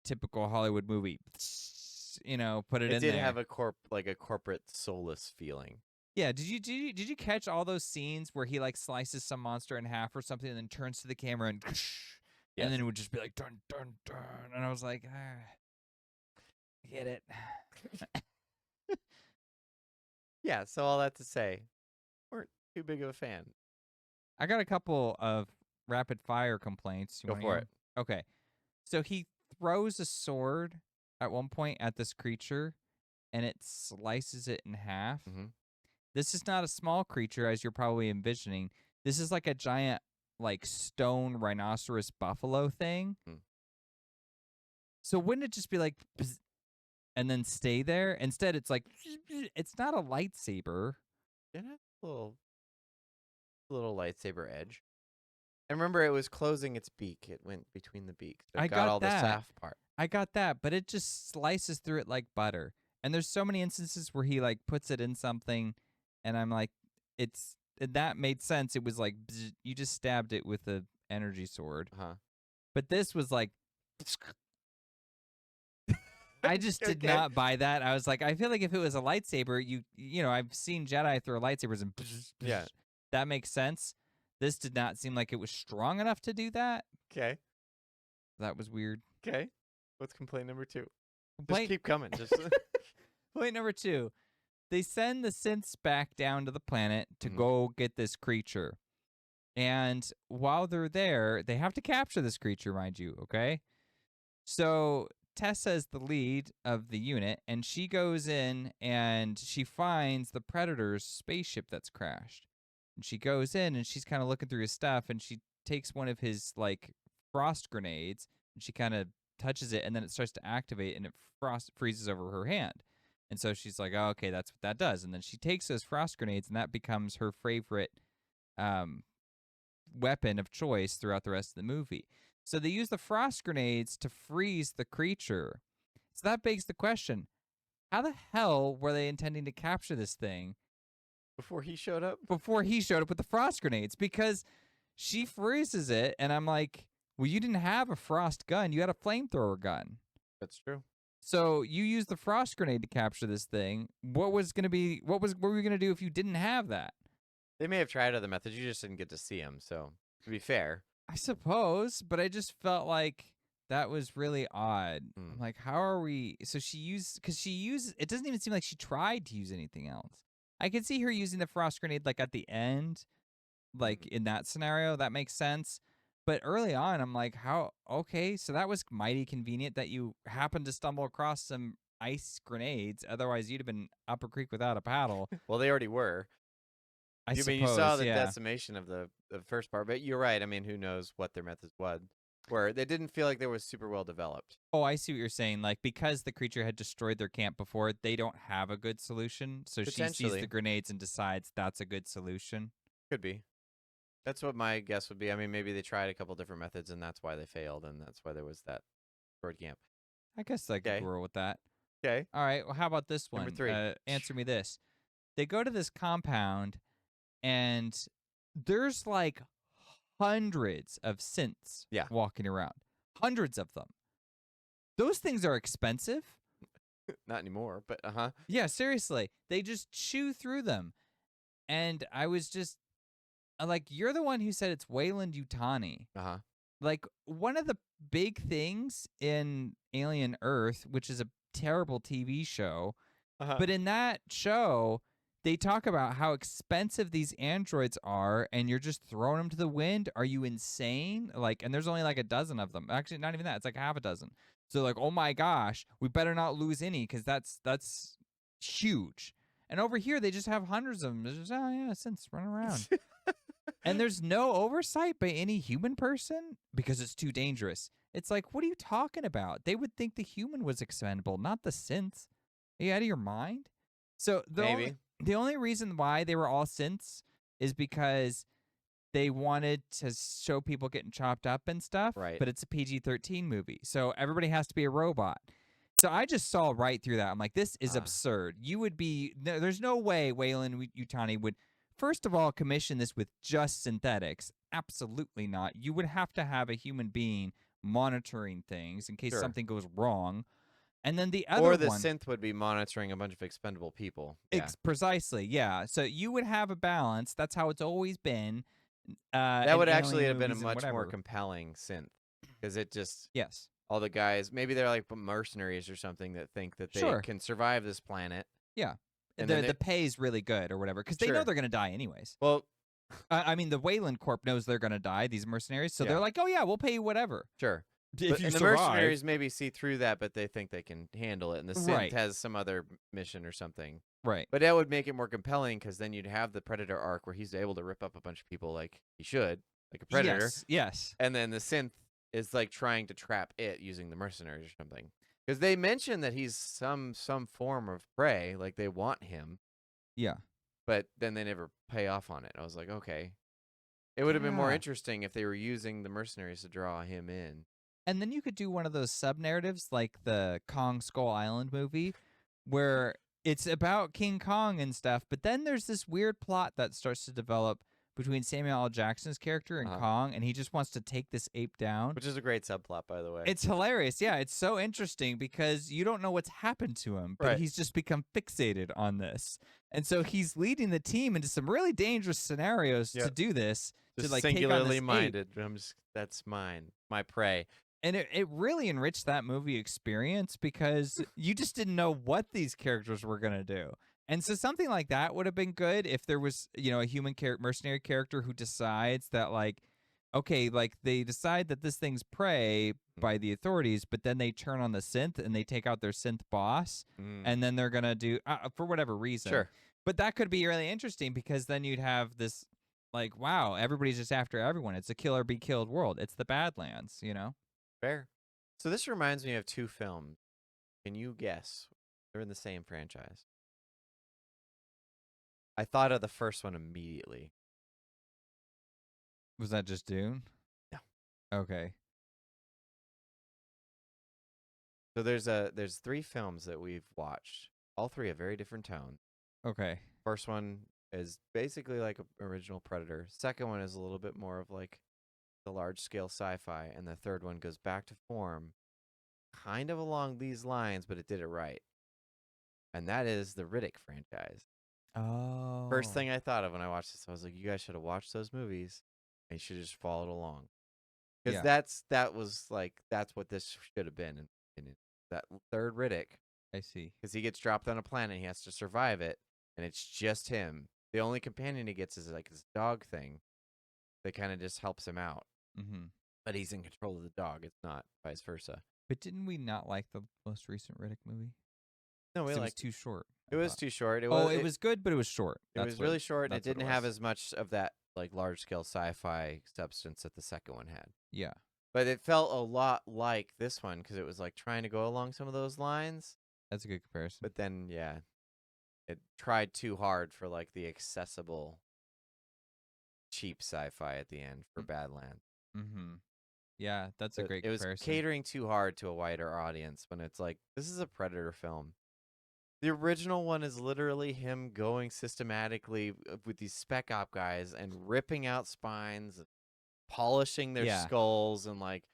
typical Hollywood movie. Put it in there. It did have a corporate soulless feeling. Yeah, did you catch all those scenes where he like slices some monster in half or something and then turns to the camera and and then it would just be like dun dun dun, and I was like, I get it. Yeah, so all that to say, weren't too big of a fan. I got a couple of rapid fire complaints. You Go wanna for hear it. 'em? Okay. So he throws a sword at one point at this creature and it slices it in half. Mhm. This is not a small creature as you're probably envisioning. This is like a giant like stone rhinoceros buffalo thing. Hmm. So wouldn't it just be like bzz, and then stay there? Instead it's like it's not a lightsaber. It had a little lightsaber edge. And remember, it was closing its beak. It went between the beaks. It I got got all that. the soft part. I got that, but it just slices through it like butter. And there's so many instances where he like puts it in something and I'm like, it's that made sense. It was like bzz, you just stabbed it with a energy sword. Uh-huh. But this was like I just did Okay. not buy that. I was like, I feel like if it was a lightsaber, you know, I've seen Jedi throw lightsabers and Yeah. that makes sense. This did not seem like it was strong enough to do that. Okay. That was weird. Okay. What's complaint number 2? Just Complaint, keep coming. Just complaint number 2. They send the synths back down to the planet to Mhm. go get this creature. And while they're there, they have to capture this creature, mind you, okay? So Tessa is the lead of the unit, and she goes in and she finds the Predator's spaceship that's crashed. And she goes in and she's kind of looking through his stuff, and she takes one of his like frost grenades and she kind of touches it, and then it starts to activate and it freezes over her hand. And so she's like, oh, okay, that's what that does. And then she takes those frost grenades, and that becomes her favorite weapon of choice throughout the rest of the movie. So they use the frost grenades to freeze the creature. So that begs the question, how the hell were they intending to capture this thing before he showed up? before he showed up with the frost grenades? Because she freezes it, and I'm like, well, you didn't have a frost gun. You had a flamethrower gun. That's true. So you used the frost grenade to capture this thing. What were we going to do if you didn't have that? They may have tried other methods. You just didn't get to see them. So, to be fair. I suppose, but I just felt like that was really odd. I'm like, how are we? So it doesn't even seem like she tried to use anything else. I could see her using the frost grenade like at the end, like in that scenario. That makes sense. But early on, I'm like, how? Okay, so that was mighty convenient that you happened to stumble across some ice grenades. Otherwise, you'd have been up a creek without a paddle. Well, they already were. I suppose, you saw the yeah. decimation of the first part, but you're right. I mean, who knows what their methods was. Where they didn't feel like they were super well developed. Oh, I see what you're saying. Like, because the creature had destroyed their camp before, they don't have a good solution. So she sees the grenades and decides that's a good solution. Could be. That's what my guess would be. I mean, maybe they tried a couple different methods, and that's why they failed, and that's why there was that destroyed camp. I guess I could roll with that. Okay. All right. Well, how about this one? Number 3. Answer me this. They go to this compound, and there's like hundreds of synths walking around. Hundreds of them. Those things are expensive. Not anymore, but Yeah, seriously. They just chew through them. And I was just like, you're the one who said it's Wayland Yutani. Like, one of the big things in Alien Earth, which is a terrible TV show, but in that show, they talk about how expensive these androids are, and you're just throwing them to the wind. Are you insane? Like, and there's only like a dozen of them. Actually, not even that. It's like half a dozen. So like, oh my gosh, we better not lose any because that's huge. And over here, they just have hundreds of them. They're just, oh yeah, synths running around. And there's no oversight by any human person because it's too dangerous. It's like, what are you talking about? They would think the human was expendable, not the synths. Are you out of your mind? So the only reason why they were all synths is because they wanted to show people getting chopped up and stuff. Right. But it's a PG-13 movie, so everybody has to be a robot. So I just saw right through that. I'm like, this is absurd. You would be there's no way Wayland Yutani would, first of all, commission this with just synthetics. Absolutely not. You would have to have a human being monitoring things in case something goes wrong. And then the other or the synth would be monitoring a bunch of expendable people. Yeah. Precisely, yeah. So you would have a balance. That's how it's always been. That would actually have been a much more compelling synth because it just all the guys, maybe they're like mercenaries or something that think that they can survive this planet. Yeah. And the pay is really good or whatever because they know they're going to die anyways. Well, I mean, the Wayland Corp knows they're going to die, these mercenaries. So they're like, oh, yeah, we'll pay you whatever. Sure. If you and the survive. mercenaries maybe see through that, but they think they can handle it. And the synth has some other mission or something. Right. But that would make it more compelling because then you'd have the Predator arc where he's able to rip up a bunch of people like he should, like a Predator. Yes. And then the synth is like trying to trap it using the mercenaries or something. Because they mention that he's some form of prey, like they want him. Yeah. But then they never pay off on it. I was like, okay. It would have been more interesting if they were using the mercenaries to draw him in. And then you could do one of those sub-narratives like the Kong Skull Island movie where it's about King Kong and stuff, but then there's this weird plot that starts to develop between Samuel L. Jackson's character and Kong, and he just wants to take this ape down. Which is a great subplot, by the way. It's hilarious. Yeah, it's so interesting because you don't know what's happened to him, but Right. he's just become fixated on this. And so he's leading the team into some really dangerous scenarios to do this. Just to like singularly take on minded. That's mine. My prey. And it really enriched that movie experience because you just didn't know what these characters were going to do. And so something like that would have been good if there was, a human mercenary character who decides that, like, okay, like they decide that this thing's prey by the authorities, but then they turn on the synth and they take out their synth boss, and then they're going to do, for whatever reason. Sure. But that could be really interesting because then you'd have this, like, wow, everybody's just after everyone. It's a kill or be killed world. It's the Badlands, Fair. So this reminds me of two films. Can you guess? They're in the same franchise. I thought of the first one immediately. Was that just Dune? No. Okay. So there's 3 films that we've watched. All 3 have very different tones. Okay. First one is basically like an original Predator. Second one is a little bit more of like the large-scale sci-fi. And the third one goes back to form, kind of along these lines, but it did it right. And that is the Riddick franchise. Oh. First thing I thought of when I watched this, I was like, you guys should have watched those movies and you should have just followed along. Because that's what this should have been. In that third Riddick. I see. Because he gets dropped on a planet, he has to survive it, and it's just him. The only companion he gets is like this dog thing that kind of just helps him out. Mm-hmm. But he's in control of the dog. It's not vice versa. But didn't we not like the most recent Riddick movie? No, It was too short. It was too short. It was good, but it was short. It was really short, and it didn't have was. as much of that like large scale sci-fi substance that the second one had. Yeah. But it felt a lot like this one because it was like trying to go along some of those lines. That's a good comparison. But then, yeah, it tried too hard for like the accessible, cheap sci-fi at the end for Badlands. Mm-hmm. Yeah, that's a great comparison. It was catering too hard to a wider audience when it's like, this is a Predator film. The original one is literally him going systematically with these spec op guys and ripping out spines, polishing their skulls, and like,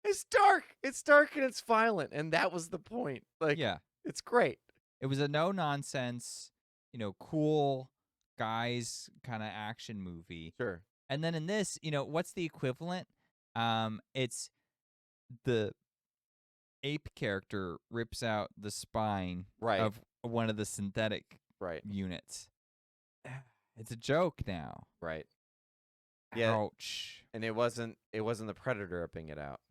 it's dark and it's violent, and that was the point. Like, it's great. It was a no-nonsense, cool guys kind of action movie. Sure. And then in this, what's the equivalent? It's the ape character rips out the spine of one of the synthetic units. It's a joke now. Right. Yeah. Ouch. And it wasn't the Predator ripping it out.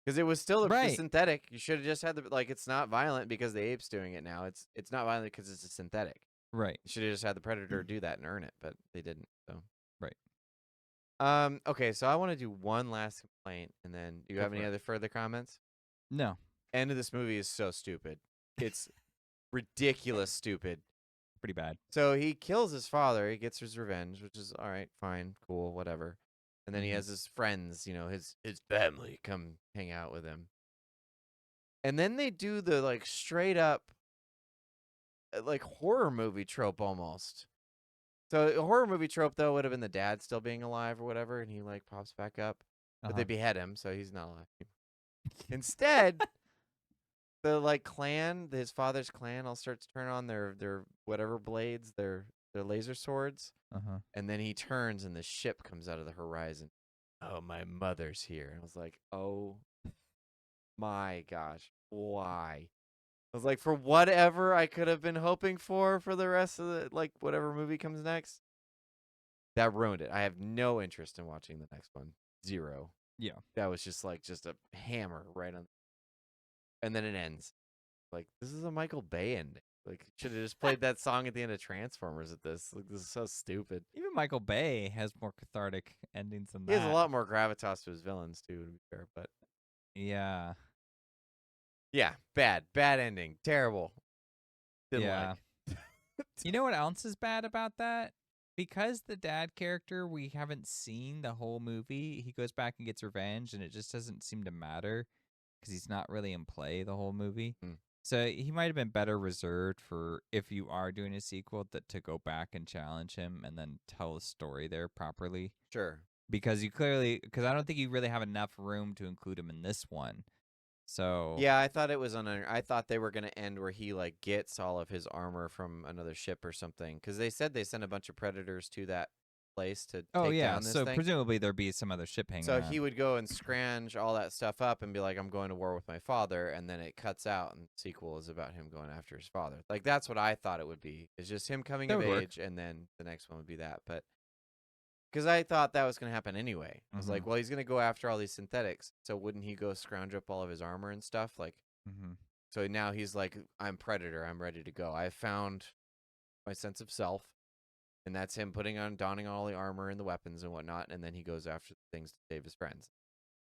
Because it was still the synthetic. You should have just had it's not violent because the ape's doing it now. It's not violent because it's a synthetic. Right. You should have just had the Predator do that and earn it, but they didn't. So. Right. Okay, so I want to do one last complaint, and then do you have any other further comments? No. End of this movie is so stupid. It's ridiculous stupid. Pretty bad. So he kills his father. He gets his revenge, which is all right, fine, cool, whatever. And then he has his friends, his family come hang out with him. And then they do the straight up horror movie trope almost. So a horror movie trope though would have been the dad still being alive or whatever, and he pops back up. But they behead him, so he's not alive. Instead, the clan, his father's clan, all starts to turn on their whatever blades, their laser swords. And then he turns and the ship comes out of the horizon. Oh, my mother's here. I was like, oh my gosh, why? I was like, for whatever I could have been hoping for the rest of the whatever movie comes next, that ruined it. I have no interest in watching the next one. 0. Yeah. That was just a hammer right on. And then it ends. This is a Michael Bay ending. Should have just played that song at the end of Transformers at this. This is so stupid. Even Michael Bay has more cathartic endings than that. He has a lot more gravitas to his villains, too, to be fair. But yeah. Yeah, bad ending. Terrible. Didn't like. You know what else is bad about that? Because the dad character, we haven't seen the whole movie. He goes back and gets revenge, and it just doesn't seem to matter because he's not really in play the whole movie. So he might have been better reserved for if you are doing a sequel to go back and challenge him and then tell the story there properly. Sure. Because I don't think you really have enough room to include him in this one. So Yeah, I thought it was I thought they were going to end where he like gets all of his armor from another ship or something, because they said they sent a bunch of predators to that place to take down this so thing. presumably there'd be some other ship hanging So around. he would go and scrounge all that stuff up and be like, "I'm going to war with my father," and then it cuts out, and the sequel is about him going after his father. Like that's what I thought it would be. It's just him coming That of would work. age, and then the next one would be that. But because I thought that was going to happen anyway, I was like, well, he's going to go after all these synthetics, so wouldn't he go scrounge up all of his armor and stuff? Like, so now he's like, I'm Predator, I'm ready to go. I found my sense of self. And that's him donning all the armor and the weapons and whatnot, and then he goes after things to save his friends.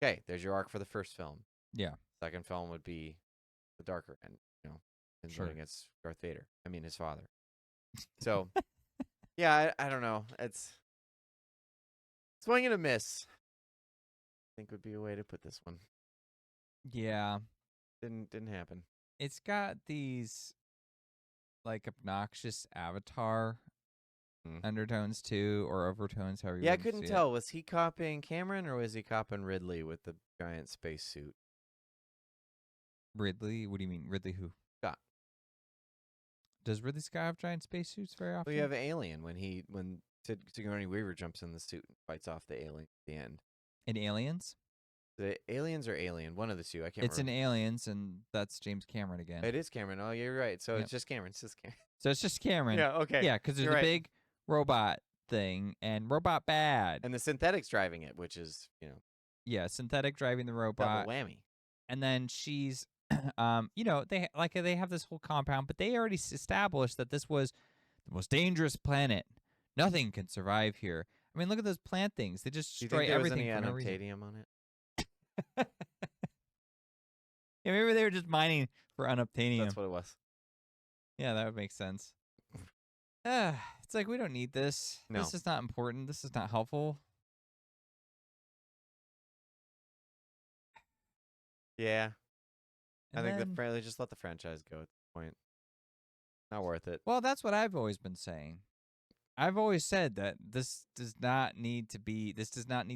Okay, there's your arc for the first film. Yeah. Second film would be the darker end, and going against Darth Vader. I mean, his father. So, yeah, I don't know. It's swing and a miss, I think would be a way to put this one. Yeah. Didn't happen. It's got these like obnoxious Avatar undertones too, or overtones, however you Yeah, I want to couldn't see tell. Was he copying Cameron or was he copying Ridley with the giant spacesuit? Ridley? What do you mean? Ridley who? Scott. Does Ridley Scott have giant spacesuits very often? Well, you have Alien when Sigourney Weaver jumps in the suit and fights off the alien at the end. In Aliens? The Aliens or Alien? One of the two. I can't It's remember. in Aliens, and that's James Cameron again. It is Cameron. Oh, you're right. So it's just Cameron. It's just Cameron. So it's just Cameron. Yeah, okay. Yeah, because there's You're a right. big robot thing, and robot bad. And the synthetics driving it, which is, Yeah, synthetic driving the robot. double whammy. And then she's, they have this whole compound, but they already established that this was the most dangerous planet. Nothing can survive here. I mean, look at those plant things. They just Do you destroy think there everything was any for no reason. unobtainium on it? Yeah, maybe they were just mining for unobtainium. That's what it was. Yeah, that would make sense. It's like, we don't need this. No. This is not important. This is not helpful. Yeah. And I think then- they just let the franchise go at this point. Not worth it. Well, that's what I've always been saying. I've always said that this does not need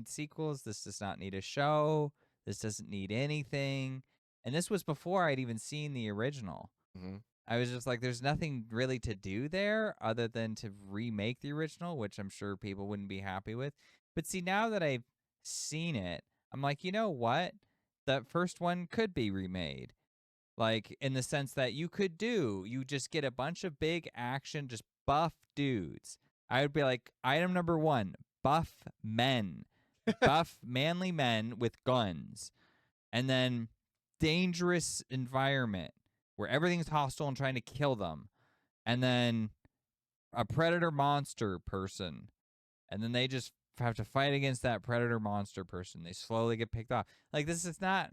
sequels. This does not need a show. This doesn't need anything. And this was before I'd even seen the original. Mm-hmm. I was just like, there's nothing really to do there other than to remake the original, which I'm sure people wouldn't be happy with. But see, now that I've seen it, I'm like, you know what? That first one could be remade. Like, in the sense that you just get a bunch of big action, just buff dudes. I would be like, item number 1, buff men. Buff manly men with guns. And then dangerous environment where everything's hostile and trying to kill them. And then a predator monster person. And then they just have to fight against that predator monster person. They slowly get picked off. Like, this is not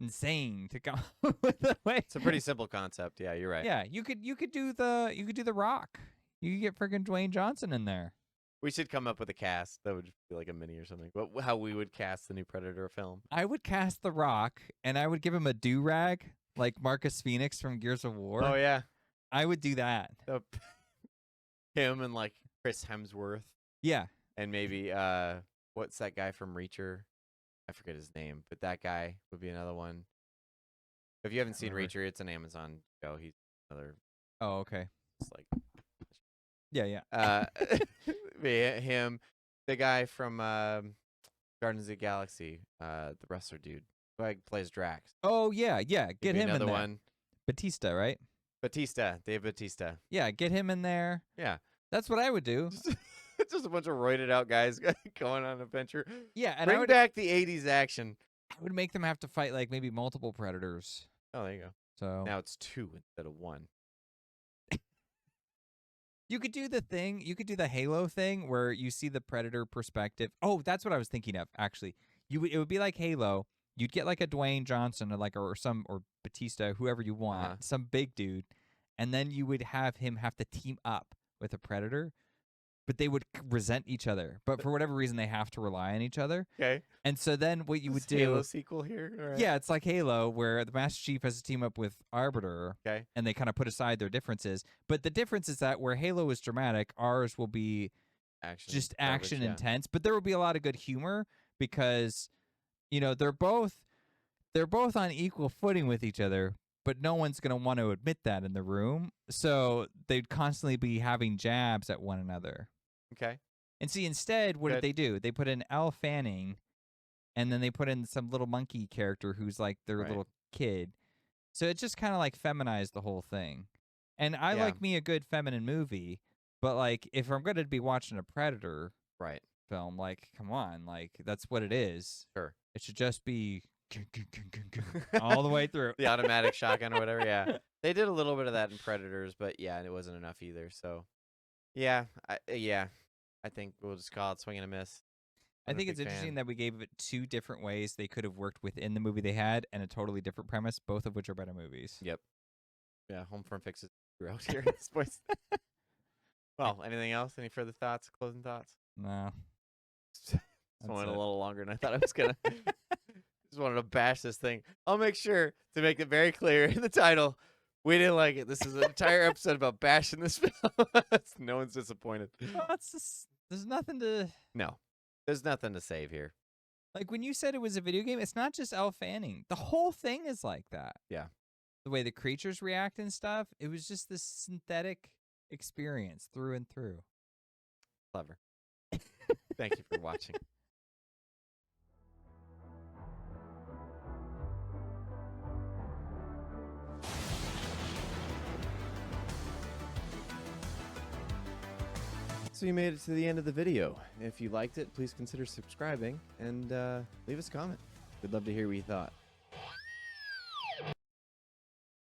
insane to come up with the way. It's a pretty simple concept. Yeah, you're right. Yeah, you could do the Rock. You could get friggin' Dwayne Johnson in there. We should come up with a cast that would be like a mini or something. But how we would cast the new Predator film? I would cast The Rock, and I would give him a do-rag like Marcus Phoenix from Gears of War. Oh yeah, I would do that. Him and like Chris Hemsworth. Yeah. And maybe what's that guy from Reacher? I forget his name, but that guy would be another one. If you haven't seen Reacher, it's an Amazon show. He's another. Oh, okay. It's like. Yeah. Him, the guy from Guardians of the Galaxy, the wrestler dude, who plays Drax. Oh yeah. Get him in another there. one. Batista, right? Dave Batista. Yeah, get him in there. Yeah, that's what I would do. Just a bunch of roided out guys going on an adventure. Yeah, and bring back the '80s action. I would make them have to fight like maybe multiple predators. Oh, there you go. So now it's 2 instead of 1. You could do the Halo thing where you see the predator perspective. Oh, that's what I was thinking of, actually. It would be like Halo. You'd get like a Dwayne Johnson or Batista, whoever you want, some big dude, and then you would have him have to team up with a predator. but they would resent each other. But for whatever reason, they have to rely on each other. Okay. And so then what you would do... Halo sequel here? All right. Yeah, it's like Halo, where the Master Chief has to team up with Arbiter, Okay. and they kind of put aside their differences. But the difference is that where Halo is dramatic, ours will be just action intense. But there will be a lot of good humor because, they're both on equal footing with each other, but no one's going to want to admit that in the room. So they'd constantly be having jabs at one another. Okay. And see, instead, what did they do? They put in Elle Fanning, and then they put in some little monkey character who's like their little kid. So it just kind of like feminized the whole thing. And I like me a good feminine movie, but like if I'm going to be watching a Predator film, like come on, like that's what it is. Sure. It should just be all the way through. The automatic shotgun or whatever, yeah. They did a little bit of that in Predators, but yeah, it wasn't enough either. So, I think we'll just call it swing and a miss. I think it's interesting that we gave it two different ways they could have worked within the movie they had and a totally different premise, both of which are better movies. Yep. Yeah, HolmFront fixes throughout here at this point. Well, anything else? Any further thoughts? Closing thoughts? No. This one went a little longer than I thought I was going to. Just wanted to bash this thing. I'll make sure to make it very clear in the title. We didn't like it. This is an entire episode about bashing this film. No one's disappointed. Well, there's nothing to... No. There's nothing to save here. Like when you said it was a video game, it's not just Elle Fanning. The whole thing is like that. Yeah. The way the creatures react and stuff, it was just this synthetic experience through and through. Clever. Thank you for watching. So you made it to the end of the video. If you liked it, please consider subscribing and leave us a comment. We'd love to hear what you thought.